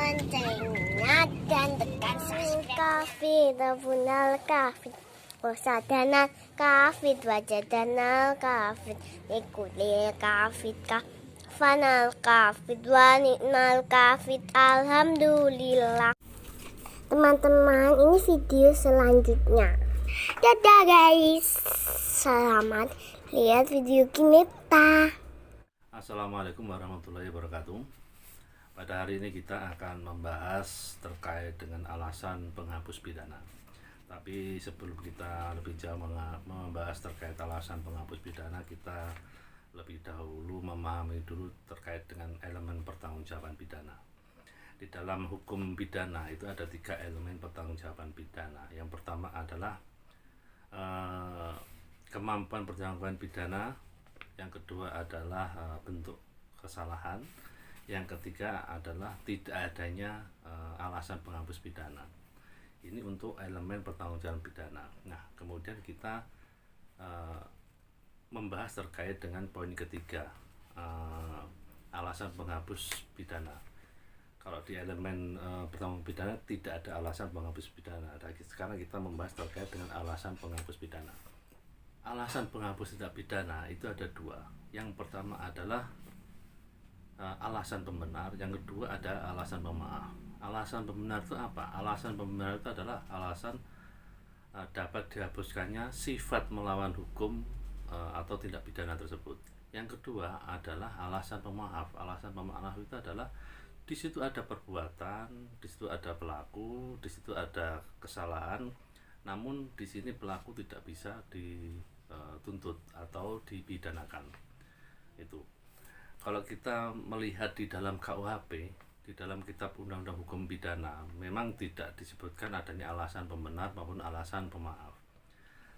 loncengnya dan tekan kafir bunal kafir wasadana kafir wajadana kafir ikuli kafir kafanal kafir wa ni'mal kafir. Alhamdulillah. Teman-teman, ini video selanjutnya. Dadah guys, selamat lihat video kita. Assalamualaikum warahmatullahi wabarakatuh. Pada hari ini kita akan membahas terkait dengan alasan penghapus pidana. Tapi sebelum kita lebih jauh membahas terkait alasan penghapus pidana, kita lebih dahulu memahami dulu terkait dengan elemen pertanggungjawaban pidana. Di dalam hukum pidana itu ada 3 elemen pertanggungjawaban pidana. Yang pertama adalah kemampuan pertanggungjawaban pidana. Yang kedua adalah bentuk kesalahan. Yang ketiga adalah tidak adanya alasan penghapus pidana. Ini untuk elemen pertanggungjawaban pidana. Nah, kemudian kita membahas terkait dengan poin ketiga, alasan penghapus pidana. Kalau di elemen pertanggungjawaban pidana tidak ada alasan penghapus pidana. Sekarang kita membahas terkait dengan alasan penghapus pidana. Alasan penghapus tindak pidana itu ada 2. Yang pertama adalah alasan pembenar, yang kedua ada alasan pemaaf. Alasan pembenar itu apa? Alasan pembenar itu adalah alasan dapat dihapuskannya sifat melawan hukum atau tindak pidana tersebut. Yang kedua adalah alasan pemaaf. Alasan pemaaf itu adalah di situ ada perbuatan, di situ ada pelaku, di situ ada kesalahan, namun di sini pelaku tidak bisa dituntut atau dipidanakan. Itu. Kalau kita melihat di dalam KUHP, di dalam Kitab Undang-Undang Hukum Pidana, memang tidak disebutkan adanya alasan pembenar maupun alasan pemaaf.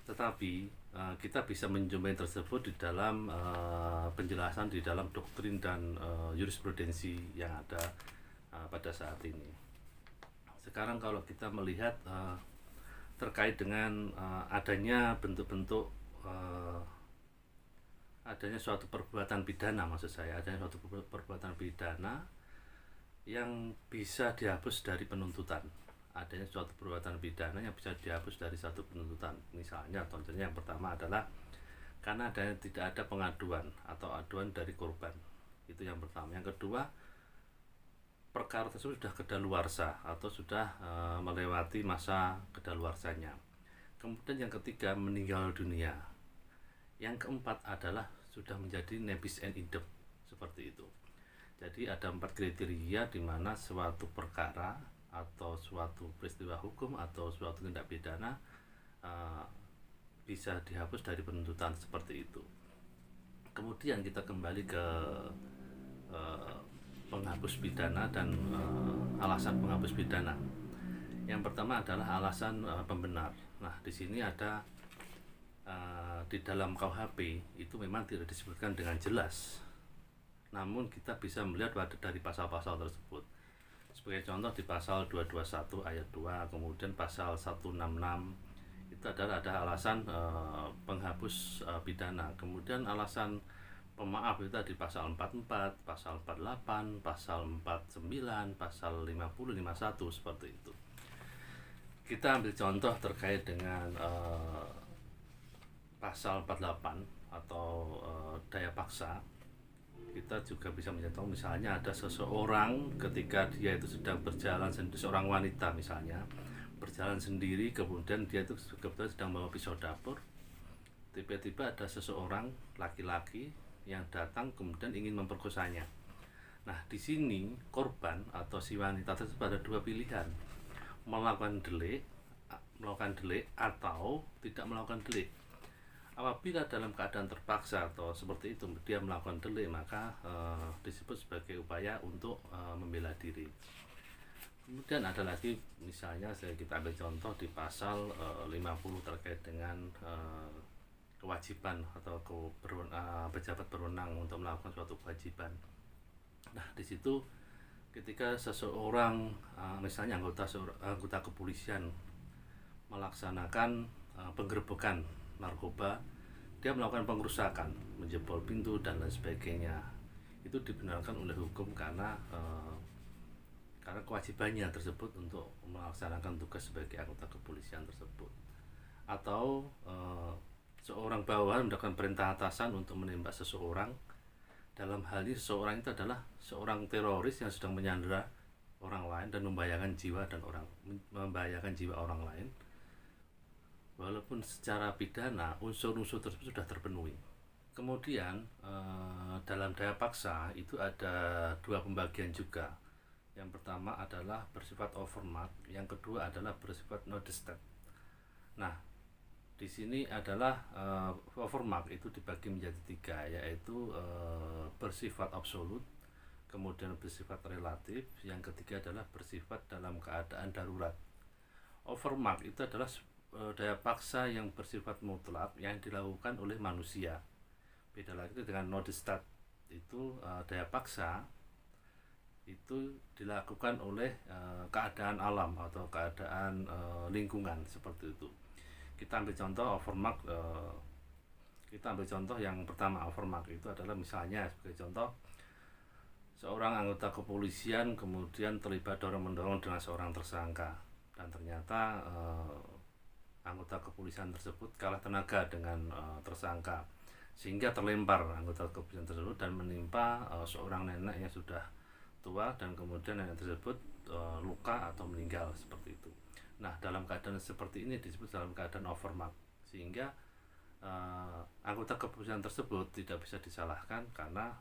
Tetapi kita bisa menjumpai tersebut di dalam penjelasan di dalam doktrin dan jurisprudensi yang ada pada saat ini. Sekarang kalau kita melihat terkait dengan adanya bentuk-bentuk adanya suatu perbuatan pidana, maksud saya adanya suatu perbuatan pidana yang bisa dihapus dari penuntutan. Adanya suatu perbuatan pidana yang bisa dihapus dari satu penuntutan. Misalnya, contohnya yang pertama adalah karena tidak ada pengaduan atau aduan dari korban. Itu yang pertama. Yang kedua, perkara tersebut sudah kedaluarsa atau sudah melewati masa kedaluarsanya. Kemudian yang ketiga, meninggal dunia. Yang keempat adalah sudah menjadi nebis en idem, seperti itu. Jadi ada 4 kriteria di mana suatu perkara atau suatu peristiwa hukum atau suatu tindak pidana bisa dihapus dari penuntutan, seperti itu. Kemudian kita kembali ke penghapus pidana dan alasan penghapus pidana. Yang pertama adalah alasan pembenar. Nah, di sini ada di dalam KUHP itu memang tidak disebutkan dengan jelas. Namun kita bisa melihat dari pasal-pasal tersebut. Sebagai contoh di pasal 221 ayat 2, kemudian pasal 166 itu adalah ada alasan penghapus pidana. Kemudian alasan pemaaf itu di pasal 44, pasal 48, pasal 49, pasal 50, 51, seperti itu. Kita ambil contoh terkait dengan pasal 48 atau daya paksa. Kita juga bisa mencontoh misalnya ada seseorang ketika dia itu sedang berjalan sendiri, seorang wanita misalnya berjalan sendiri, kemudian dia itu kebetulan sedang membawa pisau dapur. Tiba-tiba ada seseorang laki-laki yang datang kemudian ingin memperkosanya. Nah, di sini korban atau si wanita tersebut ada 2 pilihan, melakukan delik atau tidak melakukan delik. Apabila dalam keadaan terpaksa atau seperti itu dia melakukan delik, maka disebut sebagai upaya untuk membela diri. Kemudian ada lagi misalnya kita ambil contoh di pasal 50 terkait dengan kewajiban atau pejabat berwenang untuk melakukan suatu kewajiban. Nah, di situ ketika seseorang misalnya anggota kepolisian melaksanakan penggerbekan narkoba, dia melakukan pengerusakan, menjebol pintu dan lain sebagainya, itu dibenarkan oleh hukum karena kewajibannya tersebut untuk melaksanakan tugas sebagai anggota kepolisian tersebut. Atau seorang bawahan mendapatkan perintah atasan untuk menembak seseorang. Dalam hal ini seseorang itu adalah seorang teroris yang sedang menyandera orang lain dan membahayakan jiwa orang lain. Walaupun secara pidana unsur-unsur tersebut sudah terpenuhi. Kemudian dalam daya paksa itu ada dua pembagian juga. Yang pertama adalah bersifat overmark, yang kedua adalah bersifat non-distat. Nah, di sini adalah overmark itu dibagi menjadi tiga, yaitu bersifat absolut, kemudian bersifat relatif, yang ketiga adalah bersifat dalam keadaan darurat. Overmark itu adalah daya paksa yang bersifat mutlak yang dilakukan oleh manusia. Beda lagi dengan non-distat, itu daya paksa itu dilakukan oleh keadaan alam atau keadaan lingkungan seperti itu. Kita ambil contoh overmark, yang pertama. Overmark itu adalah misalnya sebagai contoh, seorang anggota kepolisian kemudian terlibat dorong-mendorong dengan seorang tersangka, dan ternyata anggota kepolisian tersebut kalah tenaga dengan tersangka, sehingga terlempar anggota kepolisian tersebut dan menimpa seorang nenek yang sudah tua, dan kemudian nenek tersebut luka atau meninggal seperti itu. Nah, dalam keadaan seperti ini disebut dalam keadaan overmark, sehingga anggota kepolisian tersebut tidak bisa disalahkan karena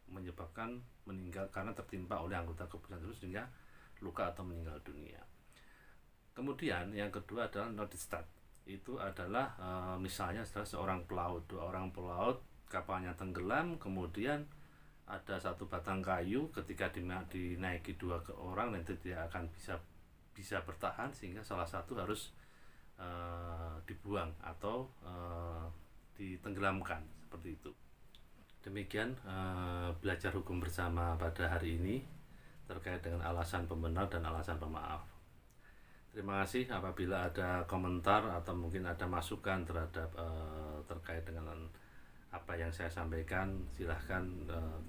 menyebabkan meninggal karena tertimpa oleh anggota kepolisian tersebut sehingga luka atau meninggal dunia. Kemudian yang kedua adalah non-distat. Itu adalah misalnya seorang pelaut, dua orang pelaut, kapalnya tenggelam, kemudian ada satu batang kayu, ketika dinaiki dua orang nanti tidak akan bisa bertahan, sehingga salah satu harus dibuang atau ditenggelamkan seperti itu. Demikian belajar hukum bersama pada hari ini terkait dengan alasan pembenar dan alasan pemaaf. Terima kasih. Apabila ada komentar atau mungkin ada masukan terhadap terkait dengan apa yang saya sampaikan, silahkan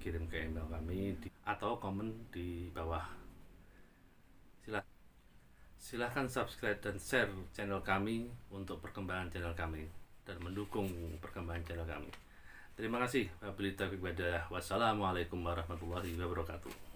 kirim ke email kami atau komen di bawah. Silahkan subscribe dan share channel kami untuk perkembangan channel kami dan mendukung perkembangan channel kami. Terima kasih. Wassalamualaikum warahmatullahi wabarakatuh.